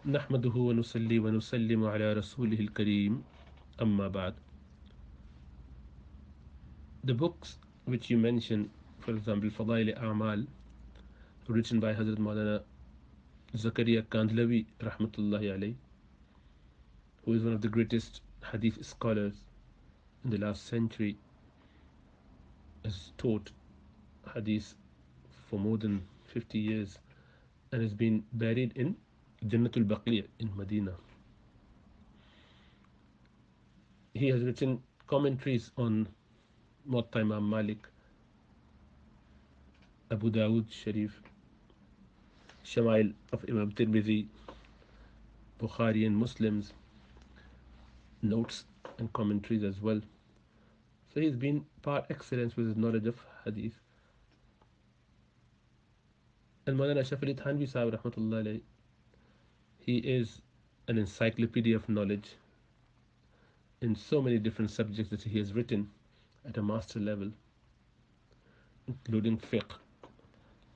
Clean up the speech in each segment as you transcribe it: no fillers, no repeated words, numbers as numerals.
نحمده ونصلي ونسلم على رسوله الكريم أما بعد. The books which you mentioned, for example, Fadail Aamaal, written by Hazrat Maulana Zakaria Kandhlawi Rahmatullahi alayh, who is one of the greatest hadith scholars in the last century, has taught hadith for more than 50 years and has been buried in Jannatul Baqiyah in Medina. He has written commentaries on Muwatta Imam Malik, Abu Dawood Sharif, Shamail of Imam Tirmidhi, Bukhari and Muslims, notes and commentaries as well. So he's been par excellence with his knowledge of hadith. And Maulana Ashraf Ali Thanvi Sahib Rahmatullah alayhi, he is an encyclopedia of knowledge in so many different subjects that he has written at a master level, including fiqh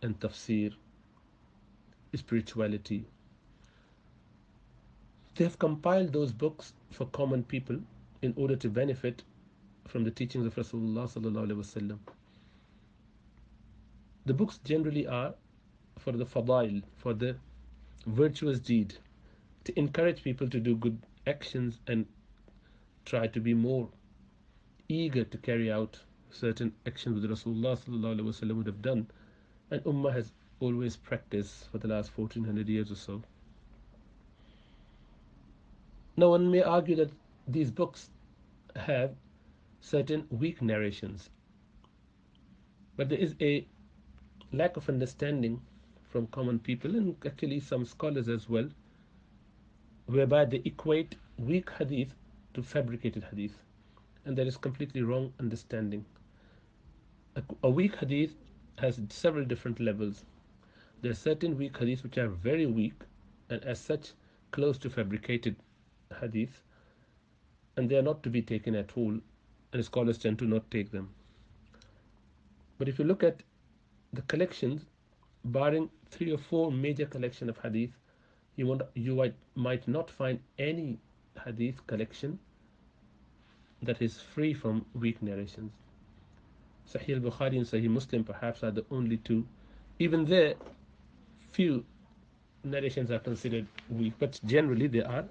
and tafsir, spirituality. They have compiled those books for common people in order to benefit from the teachings of Rasulullah sallallahu alaihi wasallam. The books generally are for the fadail, for the virtuous deed, to encourage people to do good actions and try to be more eager to carry out certain actions that Rasulullah sallallahu alaihi wasallam would have done, and Ummah has always practiced for the last 1400 years or so. Now, one may argue that these books have certain weak narrations, but there is a lack of understanding from common people and actually some scholars as well, whereby they equate weak hadith to fabricated hadith, and that is completely wrong understanding. A weak hadith has several different levels. There are certain weak hadiths which are very weak and as such close to fabricated hadith, and they are not to be taken at all, and scholars tend to not take them. But if you look at the collections, barring 3 or 4 major collection of hadith, you might not find any hadith collection that is free from weak narrations. Sahih al-Bukhari and Sahih Muslim perhaps are the only two. Even there, few narrations are considered weak, but generally they are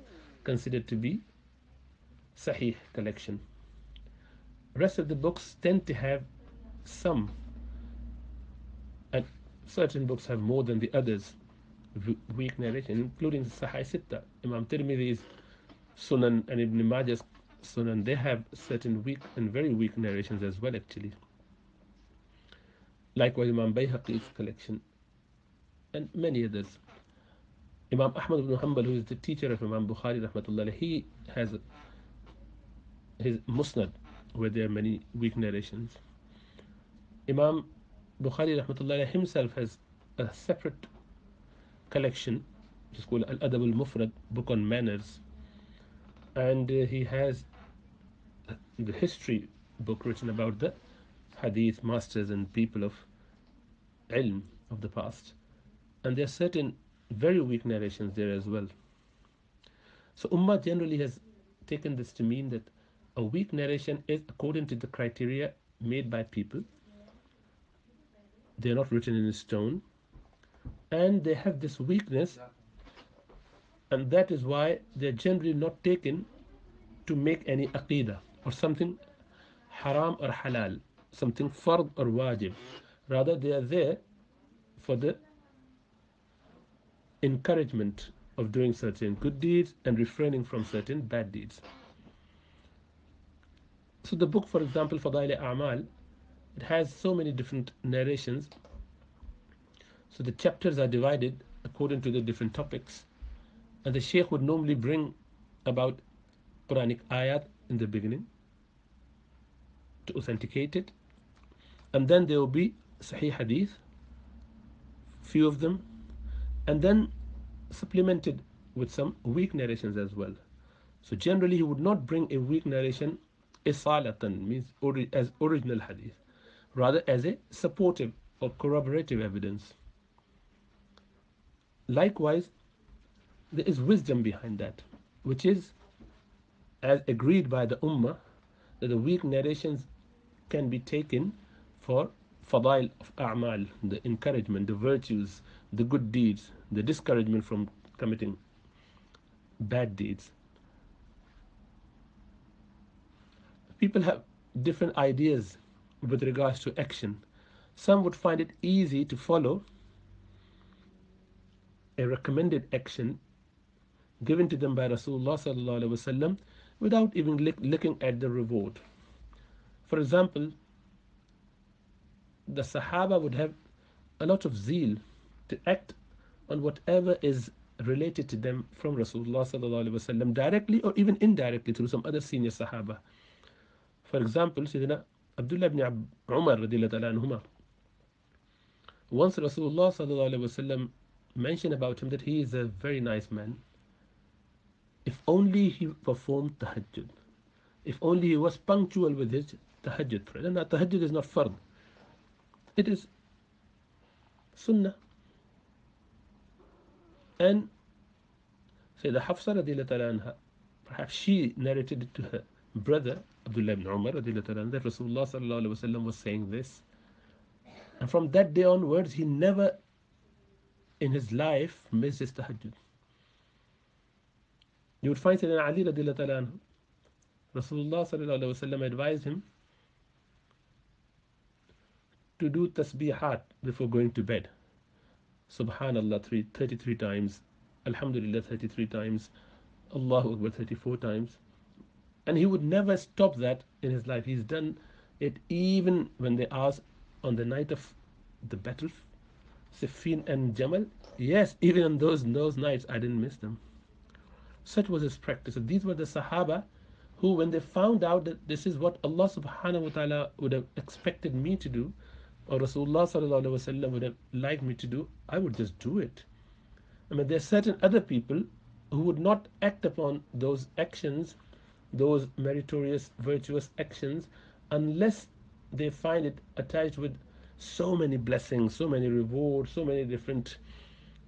considered to be Sahih collection. Rest of the books tend to have some, and certain books have more than the others, weak narration, including Sahih Sitta. Imam Tirmidhi's Sunan and Ibn Majah's Sunan, they have certain weak and very weak narrations as well, actually. Likewise, Imam Bayhaqi's collection and many others. Imam Ahmad ibn Hanbal, who is the teacher of Imam Bukhari, rahmatullah, he has his Musnad, where there are many weak narrations. Imam Bukhari, rahmatullah, himself has a separate collection, which is called Al-Adab al-Mufrad, book on manners, and he has the history book written about the hadith masters and people of ilm of the past, and there are certain very weak narrations there as well. So Ummah generally has taken this to mean that a weak narration is according to the criteria made by people. They are not written in stone, and they have this weakness, and that is why they are generally not taken to make any aqidah or something haram or halal, something fard or wajib. Rather, they are there for the encouragement of doing certain good deeds and refraining from certain bad deeds. So the book, for example, Fadail A'mal, it has so many different narrations. So the chapters are divided according to the different topics, and the Sheikh would normally bring about Quranic ayat in the beginning to authenticate it, and then there will be Sahih Hadith, few of them, and then supplemented with some weak narrations as well. So generally he would not bring a weak narration isalatan, means as original hadith, rather as a supportive or corroborative evidence. Likewise, there is wisdom behind that, which is, as agreed by the Ummah, that the weak narrations can be taken for fadail of A'mal, the encouragement, the virtues, the good deeds, the discouragement from committing bad deeds. People have different ideas with regards to action. Some would find it easy to follow a recommended action given to them by Rasulullah sallallahu alaihi wasallam without even looking at the reward. For example, the Sahaba would have a lot of zeal to act on whatever is related to them from Rasulullah sallallahu alaihi wasallam directly or even indirectly through some other senior Sahaba. For example, Sayyidina Abdullah ibn Umar radiallahu ta'ala anhuma, once Rasulullah sallallahu alaihi wasallam mentioned about him that he is a very nice man. If only he performed tahajjud. If only he was punctual with his tahajjud prayer. And tahajjud is not fard. It is sunnah. And Sayyidah Hafsa radiallahu ta'ala anha, perhaps she narrated it to her brother Abdullah ibn Umar radiallahu ta'ala anha, that Rasulullah sallallahu alaihi wasallam was saying this. And from that day onwards, he never in his life missed his tahajjud. You would find Sayyidina Ali radiallahu ta'ala anhu, Rasulullah sallallahu alaihi wasallam advised him to do tasbihat before going to bed. Subhanallah 33 times, Alhamdulillah 33 times, Allahu Akbar 34 times. And he would never stop that in his life. He's done it even when they asked on the night of the battle, Siffin and Jamal. Yes, even on those nights, I didn't miss them. Such was his practice. So these were the Sahaba who, when they found out that this is what Allah subhanahu wa ta'ala would have expected me to do, or Rasulullah sallallahu alaihi wasallam would have liked me to do, I would just do it. I mean, there are certain other people who would not act upon those actions, those meritorious, virtuous actions, unless they find it attached with so many blessings, so many rewards, so many different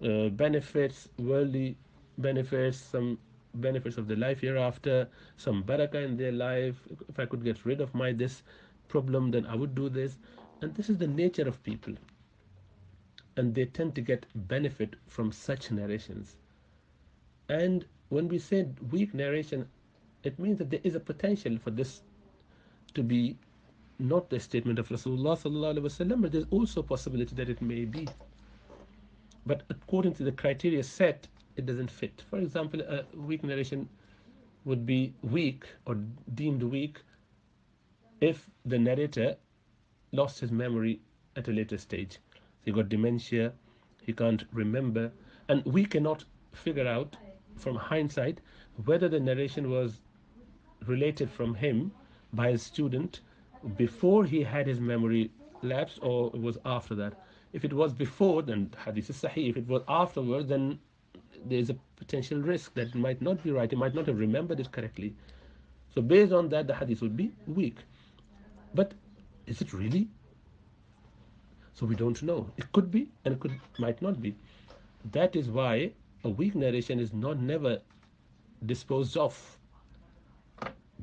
benefits, worldly benefits, some benefits of the life hereafter, some barakah in their life. If I could get rid of my this problem, then I would do this. And this is the nature of people. And they tend to get benefit from such narrations. And when we say weak narration, it means that there is a potential for this to be not the statement of Rasulullah sallallahu alaihi wasallam, but there's also a possibility that it may be. But according to the criteria set, it doesn't fit. For example, a weak narration would be weak or deemed weak if the narrator lost his memory at a later stage. He got dementia, he can't remember, and we cannot figure out from hindsight whether the narration was related from him by his student before he had his memory lapse or it was after that. If it was before, then hadith is sahih. If it was afterwards, then there is a potential risk that it might not be right. He might not have remembered it correctly. So based on that, the hadith would be weak. But is it really? So we don't know. It could be and might not be. That is why a weak narration is not never disposed of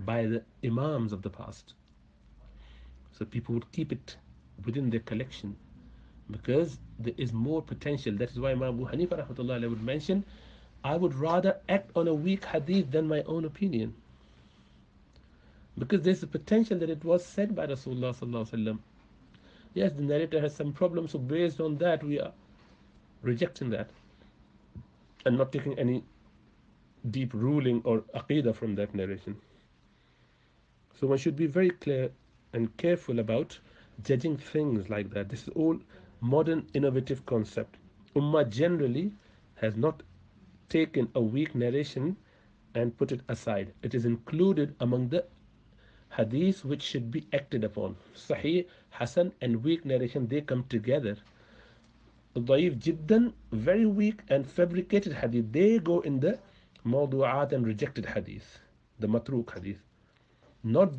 by the imams of the past. So people would keep it within their collection because there is more potential. That is why Imam Abu Hanifa rahmatullah would mention, I would rather act on a weak hadith than my own opinion. Because there's a potential that it was said by Rasulullah sallallahu alaihi wasallam. Yes, the narrator has some problems, so based on that we are rejecting that and not taking any deep ruling or aqidah from that narration. So one should be very clear and careful about judging things like that. This is all modern innovative concept. Ummah generally has not taken a weak narration and put it aside. It is included among the hadith which should be acted upon. Sahih, Hasan and weak narration, they come together. Daif jiddan, very weak and fabricated hadith, they go in the mawdu'at and rejected hadith, the matruk hadith. Not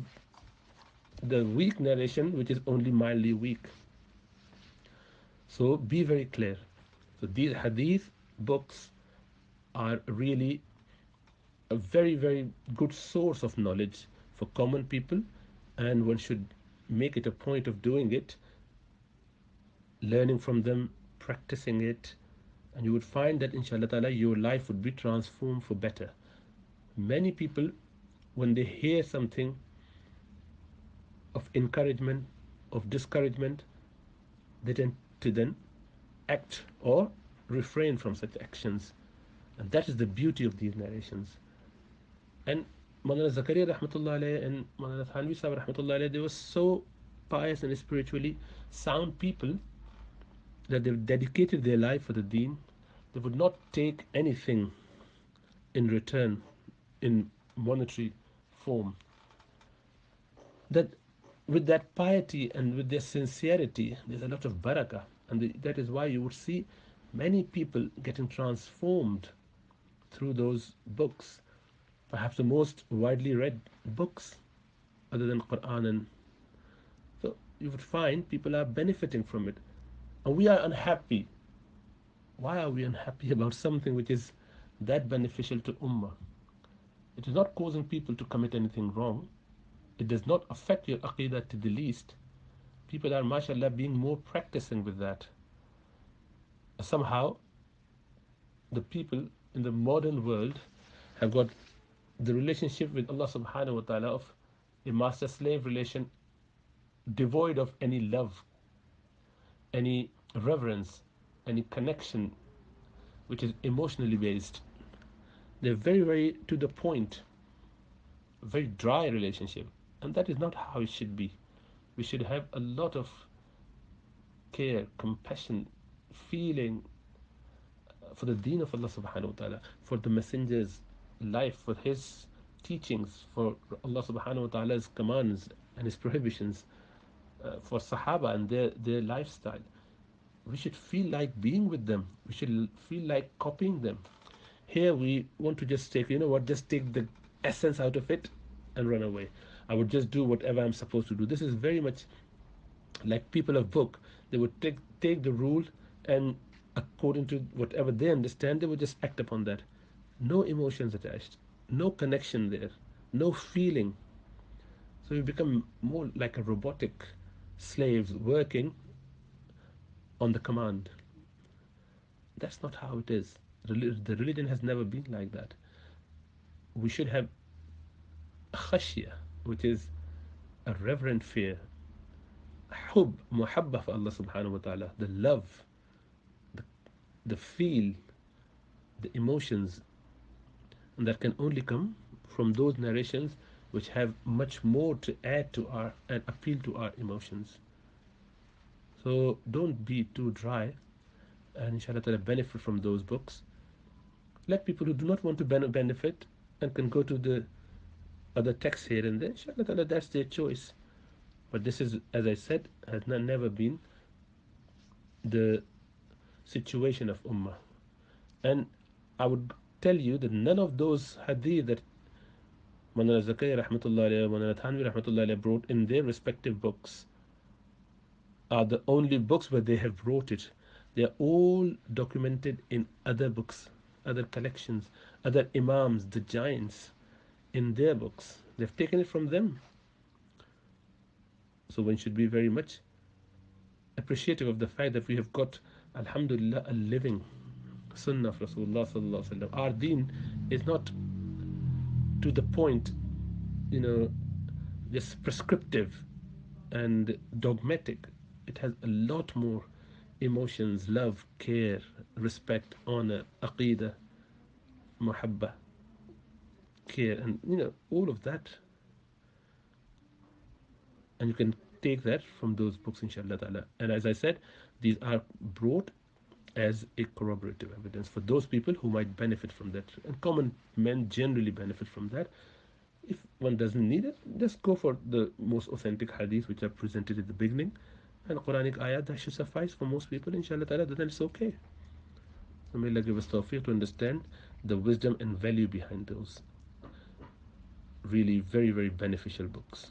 the weak narration which is only mildly weak. So be very clear. So these hadith books are really a very, very good source of knowledge for common people, and one should make it a point of doing it, learning from them, practicing it, and you would find that inshallah ta'ala your life would be transformed for better. Many people, when they hear something of encouragement, of discouragement, they tend to then act or refrain from such actions. And that is the beauty of these narrations. And Maulana Zakaria rahmatullah alayhi and Maulana Thanvi Sahib rahmatullah alayhi, they were so pious and spiritually sound people that they dedicated their life for the deen. They would not take anything in return in monetary form. That with that piety and with their sincerity, there's a lot of barakah, and that is why you would see many people getting transformed through those books. Perhaps the most widely read books, other than Quran, and so you would find people are benefiting from it, and we are unhappy. Why are we unhappy about something which is that beneficial to Ummah? It is not causing people to commit anything wrong. It does not affect your aqidah to the least. People are, mashallah, being more practicing with that. Somehow, the people in the modern world have got the relationship with Allah subhanahu wa ta'ala of a master slave relation, devoid of any love, any reverence, any connection, which is emotionally based. They're very, very to the point, very dry relationship. And that is not how it should be. We should have a lot of care, compassion, feeling for the deen of Allah subhanahu wa ta'ala, for the messenger's life, for his teachings, for Allah subhanahu wa ta'ala's commands and his prohibitions, for Sahaba and their lifestyle. We should feel like being with them. We should feel like copying them. Here we want to just take, just take the essence out of it and run away. I would just do whatever I'm supposed to do. This is very much like people of book. They would take the rule, and according to whatever they understand, they would just act upon that. No emotions attached, no connection there, no feeling. So you become more like a robotic slaves working on the command. That's not how it is. The religion has never been like that. We should have khashya, which is a reverent fear, hub, muhabba for Allah subhanahu wa ta'ala, the love, the, the feel, the emotions, and that can only come from those narrations which have much more to add to our and appeal to our emotions. So don't be too dry, and inshallah ta'ala benefit from those books. Let people who do not want to benefit and can go to the other texts here and there, inshallah ta'ala, that's their choice. But this is, as I said, has never been the situation of Ummah. And I would tell you that none of those hadith that Manana Zakaya rahmatullah alayhi, Manana Thanvi rahmatullah alayhi brought in their respective books are the only books where they have wrote it. They are all documented in other books, other collections, other imams, the giants, in their books. They've taken it from them. So one should be very much appreciative of the fact that we have got, alhamdulillah, a living sunnah of Rasulullah sallallahu alaihi wasallam. Our deen is not to the point, you know, just prescriptive and dogmatic. It has a lot more emotions, love, care, respect, honor, aqidah, muhabba, care, and all of that. And you can take that from those books, inshallah ta'ala. And as I said, these are brought as a corroborative evidence for those people who might benefit from that. And common men generally benefit from that. If one doesn't need it, just go for the most authentic hadith which are presented at the beginning, and Quranic ayat that should suffice for most people, inshallah ta'ala, then it's okay. So may Allah give us tawfiq to understand the wisdom and value behind those really very, very beneficial books.